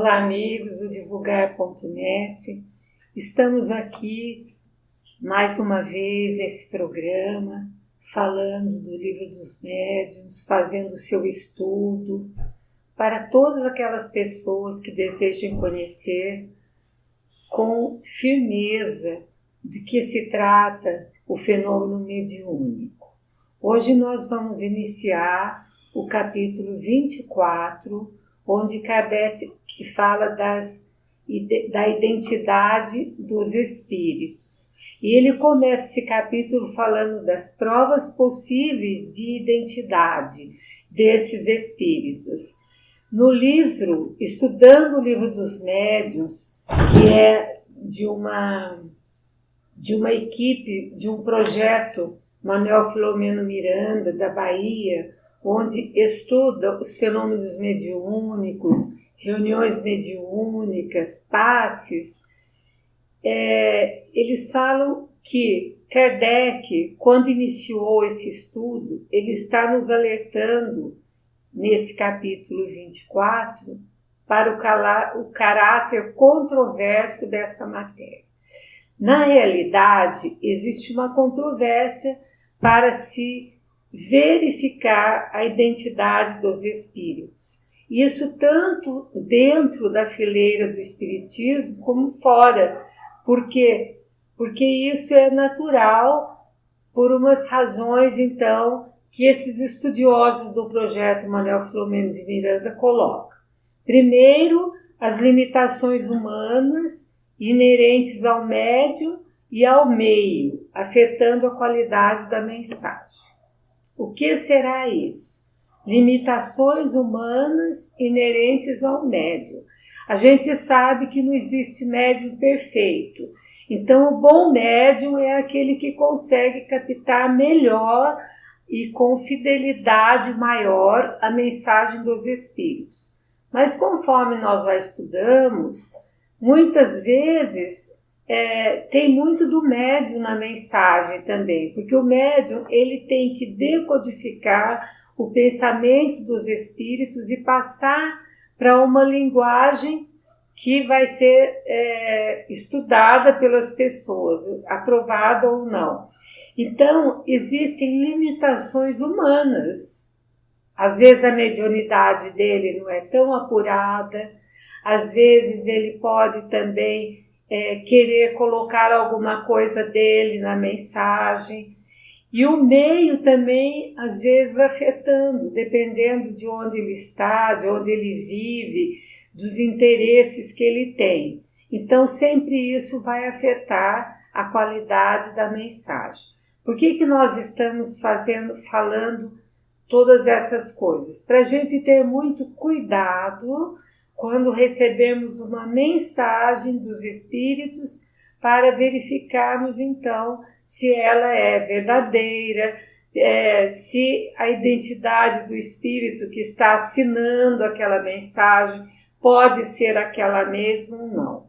Olá, amigos do Divulgar.net. Estamos aqui mais uma vez nesse programa, falando do Livro dos Médiuns, fazendo o seu estudo, para todas aquelas pessoas que desejam conhecer com firmeza de que se trata o fenômeno mediúnico. Hoje nós vamos iniciar o capítulo 24, onde Kardec fala da identidade dos espíritos. E ele começa esse capítulo falando das provas possíveis de identidade desses espíritos. No livro, estudando o Livro dos Médiuns, que é de uma equipe, de um projeto, Manuel Filomeno Miranda, da Bahia, onde estuda os fenômenos mediúnicos, reuniões mediúnicas, passes, eles falam que Kardec, quando iniciou esse estudo, ele está nos alertando, nesse capítulo 24, para o caráter controverso dessa matéria. Na realidade, existe uma controvérsia para se verificar a identidade dos espíritos. Isso tanto dentro da fileira do espiritismo como fora. Por quê? Porque isso é natural por umas razões, então, que esses estudiosos do projeto Manuel Filomeno de Miranda colocam. Primeiro, as limitações humanas inerentes ao médium e ao meio, afetando a qualidade da mensagem. O que será isso? Limitações humanas inerentes ao médium. A gente sabe que não existe médium perfeito. Então, o bom médium é aquele que consegue captar melhor e com fidelidade maior a mensagem dos espíritos. Mas conforme nós já estudamos, muitas vezes tem muito do médium na mensagem também, porque o médium ele tem que decodificar o pensamento dos espíritos e passar para uma linguagem que vai ser estudada pelas pessoas, aprovada ou não. Então, existem limitações humanas. Às vezes a mediunidade dele não é tão apurada, às vezes ele pode também querer colocar alguma coisa dele na mensagem. E o meio também, às vezes, afetando, dependendo de onde ele está, de onde ele vive, dos interesses que ele tem. Então, sempre isso vai afetar a qualidade da mensagem. Por que nós estamos falando todas essas coisas? Para a gente ter muito cuidado quando recebemos uma mensagem dos espíritos para verificarmos, então, se ela é verdadeira, se a identidade do espírito que está assinando aquela mensagem pode ser aquela mesma ou não.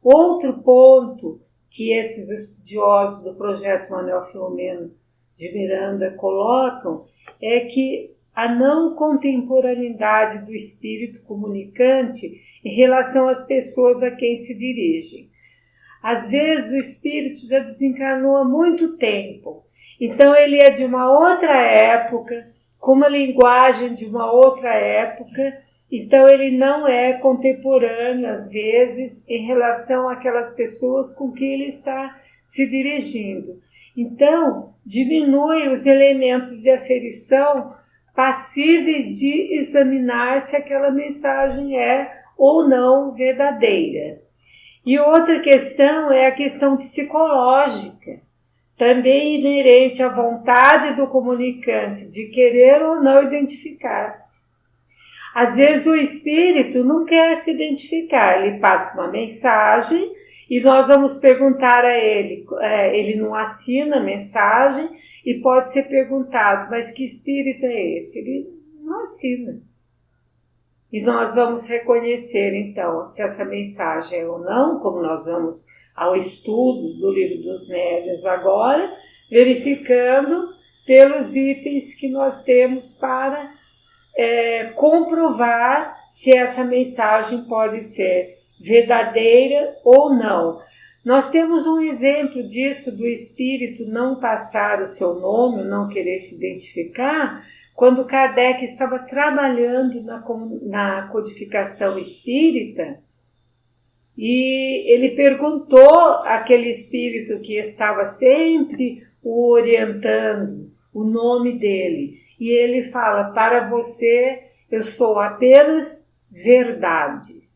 Outro ponto que esses estudiosos do projeto Manuel Filomeno de Miranda colocam é que a não contemporaneidade do espírito comunicante em relação às pessoas a quem se dirigem. Às vezes o espírito já desencarnou há muito tempo, então ele é de uma outra época, com uma linguagem de uma outra época, então ele não é contemporâneo às vezes em relação àquelas pessoas com que ele está se dirigindo. Então diminui os elementos de aferição passíveis de examinar se aquela mensagem é ou não verdadeira. E outra questão é a questão psicológica, também inerente à vontade do comunicante de querer ou não identificar-se. Às vezes o espírito não quer se identificar, ele passa uma mensagem e nós vamos perguntar a ele, ele não assina a mensagem e pode ser perguntado, mas que espírito é esse? Ele não assina. E nós vamos reconhecer, então, se essa mensagem é ou não, como nós vamos ao estudo do Livro dos Médiuns agora, verificando pelos itens que nós temos para comprovar se essa mensagem pode ser verdadeira ou não. Nós temos um exemplo disso, do espírito não passar o seu nome, não querer se identificar, quando Kardec estava trabalhando na codificação espírita, e ele perguntou àquele espírito que estava sempre o orientando, o nome dele. E ele fala: para você eu sou apenas verdade.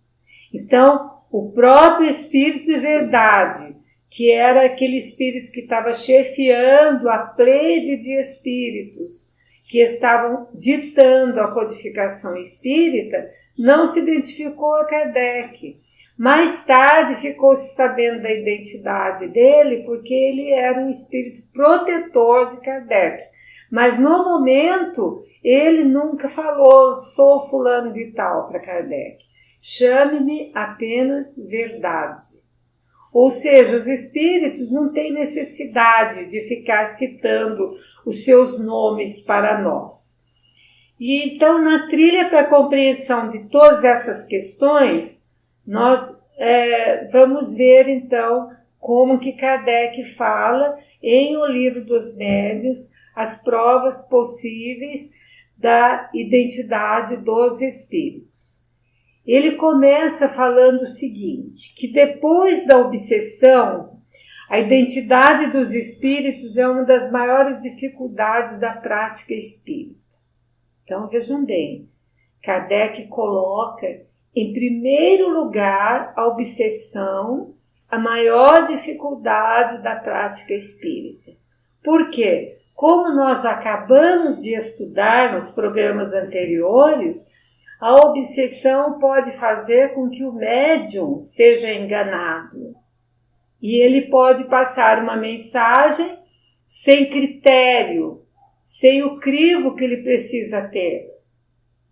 Então, o próprio espírito de verdade, que era aquele espírito que estava chefiando a pleiade de espíritos, que estavam ditando a codificação espírita, não se identificou a Kardec. Mais tarde ficou-se sabendo da identidade dele, porque ele era um espírito protetor de Kardec. Mas no momento, ele nunca falou: sou fulano de tal, para Kardec. Chame-me apenas verdade. Ou seja, os espíritos não têm necessidade de ficar citando os seus nomes para nós. E então, na trilha para a compreensão de todas essas questões, nós vamos ver então como que Kardec fala em O Livro dos Médiuns as provas possíveis da identidade dos espíritos. Ele começa falando o seguinte, que depois da obsessão, a identidade dos espíritos é uma das maiores dificuldades da prática espírita. Então vejam bem, Kardec coloca em primeiro lugar a obsessão, a maior dificuldade da prática espírita. Por quê? Como nós acabamos de estudar nos programas anteriores, a obsessão pode fazer com que o médium seja enganado. E ele pode passar uma mensagem sem critério, sem o crivo que ele precisa ter.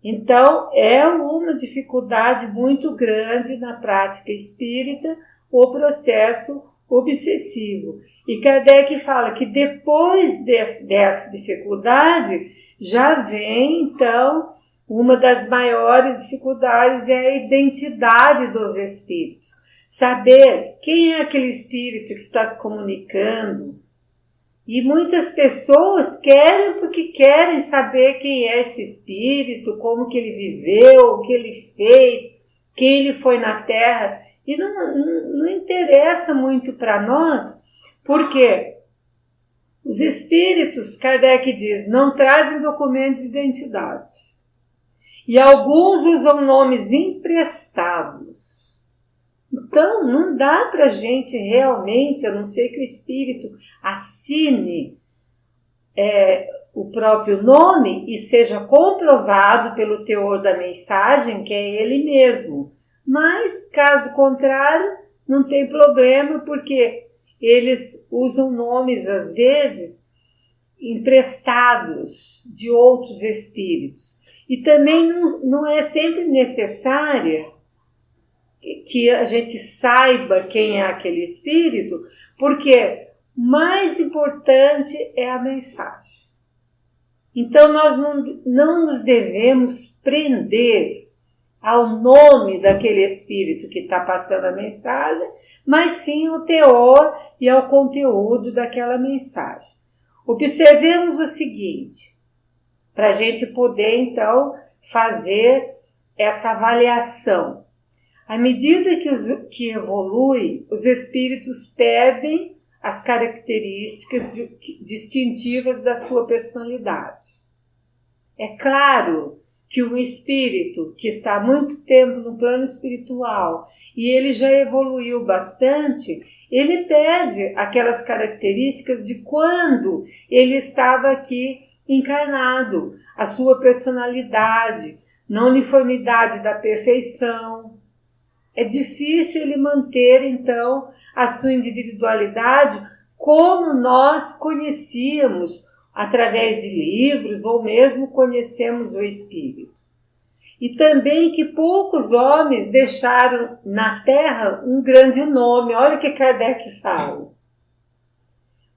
Então, é uma dificuldade muito grande na prática espírita o processo obsessivo. E Kardec fala que depois dessa dificuldade, já vem, então, uma das maiores dificuldades é a identidade dos espíritos. Saber quem é aquele espírito que está se comunicando. E muitas pessoas querem porque querem saber quem é esse espírito, como que ele viveu, o que ele fez, quem ele foi na Terra. E não interessa muito para nós, porque os espíritos, Kardec diz, não trazem documento de identidade. E alguns usam nomes emprestados. Então, não dá para a gente realmente, a não ser que o espírito assine o próprio nome e seja comprovado pelo teor da mensagem que é ele mesmo. Mas, caso contrário, não tem problema, porque eles usam nomes, às vezes, emprestados de outros espíritos. E também não é sempre necessária que a gente saiba quem é aquele espírito, porque mais importante é a mensagem. Então, nós não nos devemos prender ao nome daquele espírito que está passando a mensagem, mas sim ao teor e ao conteúdo daquela mensagem. Observemos o seguinte, para a gente poder, então, fazer essa avaliação. À medida que evolui, os espíritos perdem as características distintivas da sua personalidade. É claro que um espírito que está há muito tempo no plano espiritual e ele já evoluiu bastante, ele perde aquelas características de quando ele estava aqui encarnado, a sua personalidade, na uniformidade da perfeição. É difícil ele manter, então, a sua individualidade como nós conhecíamos através de livros ou mesmo conhecemos o espírito. E também que poucos homens deixaram na Terra um grande nome. Olha o que Kardec fala.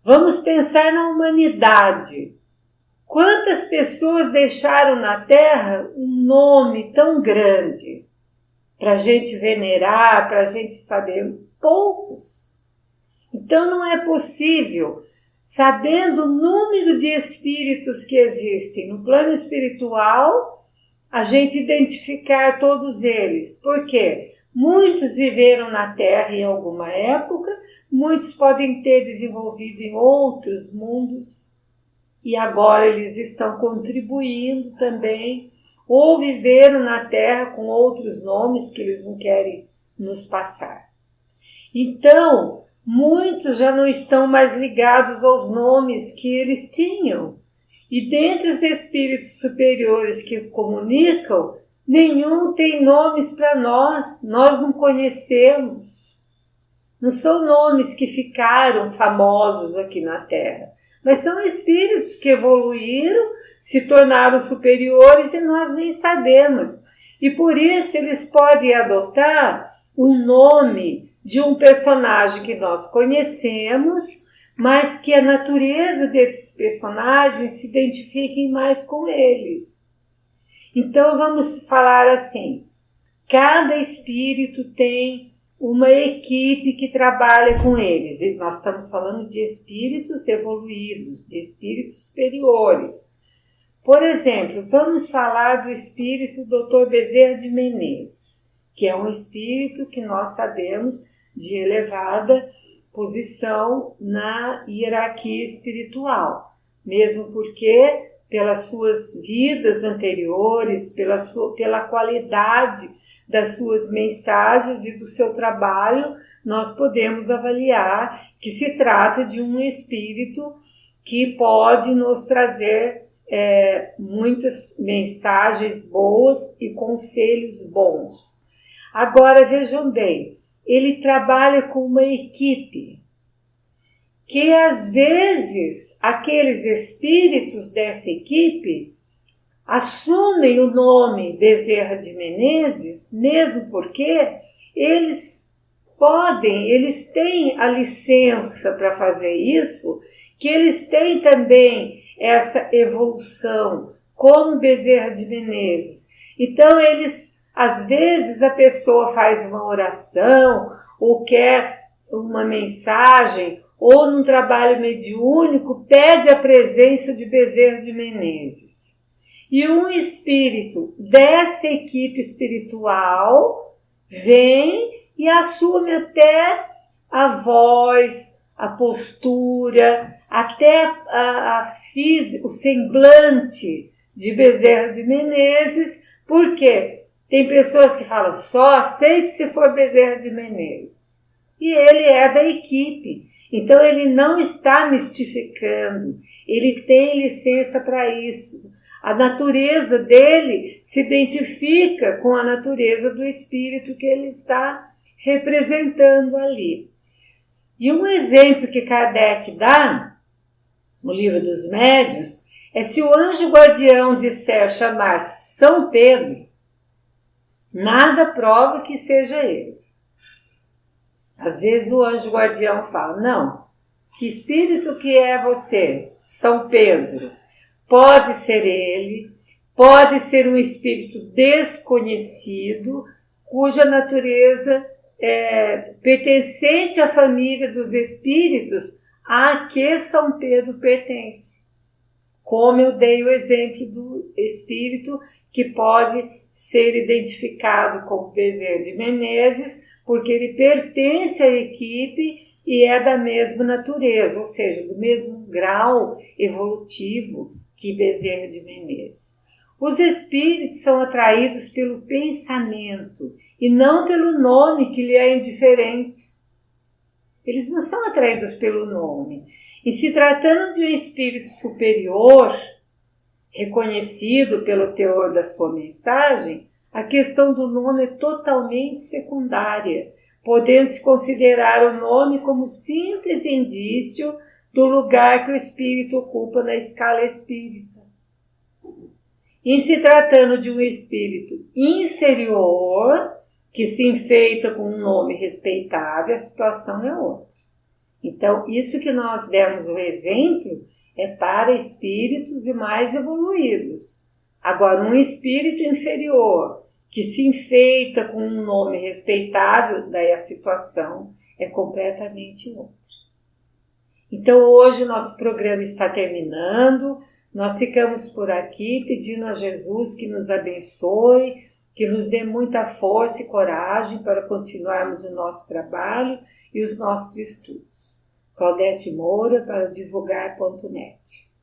Vamos pensar na humanidade. Quantas pessoas deixaram na Terra um nome tão grande para a gente venerar, para a gente saber? Poucos. Então não é possível, sabendo o número de espíritos que existem no plano espiritual, a gente identificar todos eles. Por quê? Muitos viveram na Terra em alguma época, muitos podem ter desenvolvido em outros mundos e agora eles estão contribuindo também, ou viveram na Terra com outros nomes que eles não querem nos passar. Então, muitos já não estão mais ligados aos nomes que eles tinham. E dentre os espíritos superiores que comunicam, nenhum tem nomes para nós não conhecemos. Não são nomes que ficaram famosos aqui na Terra, mas são espíritos que evoluíram, se tornaram superiores e nós nem sabemos. E por isso eles podem adotar um nome de um personagem que nós conhecemos, mas que a natureza desses personagens se identifique mais com eles. Então vamos falar assim, cada espírito tem uma equipe que trabalha com eles. E nós estamos falando de espíritos evoluídos, de espíritos superiores. Por exemplo, vamos falar do espírito Dr. Bezerra de Menezes, que é um espírito que nós sabemos de elevada posição na hierarquia espiritual, mesmo porque pelas suas vidas anteriores, pela qualidade das suas mensagens e do seu trabalho, nós podemos avaliar que se trata de um espírito que pode nos trazer muitas mensagens boas e conselhos bons. Agora vejam bem, ele trabalha com uma equipe que às vezes aqueles espíritos dessa equipe assumem o nome Bezerra de Menezes, mesmo porque eles têm a licença para fazer isso, que eles têm também essa evolução, como Bezerra de Menezes. Então às vezes a pessoa faz uma oração, ou quer uma mensagem, ou num trabalho mediúnico, pede a presença de Bezerra de Menezes. E um espírito dessa equipe espiritual vem e assume até a voz, a postura, até o semblante de Bezerra de Menezes. Por quê? Tem pessoas que falam, só aceito se for Bezerra de Menezes. E ele é da equipe. Então ele não está mistificando, ele tem licença para isso. A natureza dele se identifica com a natureza do espírito que ele está representando ali. E um exemplo que Kardec dá no Livro dos Médiuns é se o anjo guardião disser chamar-se São Pedro, nada prova que seja ele. Às vezes o anjo guardião fala, não, que espírito que é você? São Pedro. Pode ser ele, pode ser um espírito desconhecido, cuja natureza é pertencente à família dos espíritos a que São Pedro pertence. Como eu dei o exemplo do espírito que pode ser identificado como Bezerra de Menezes, porque ele pertence à equipe e é da mesma natureza, ou seja, do mesmo grau evolutivo que Bezerra de Menezes. Os espíritos são atraídos pelo pensamento e não pelo nome que lhe é indiferente. Eles não são atraídos pelo nome. E se tratando de um espírito superior, reconhecido pelo teor da sua mensagem, a questão do nome é totalmente secundária, podendo-se considerar o nome como simples indício do lugar que o espírito ocupa na escala espírita. Em se tratando de um espírito inferior, que se enfeita com um nome respeitável, a situação é outra. Então, isso que nós demos o exemplo é para espíritos e mais evoluídos. Agora, um espírito inferior que se enfeita com um nome respeitável, daí a situação é completamente outra. Então hoje o nosso programa está terminando, nós ficamos por aqui pedindo a Jesus que nos abençoe, que nos dê muita força e coragem para continuarmos o nosso trabalho e os nossos estudos. Claudete Moura para divulgar.net.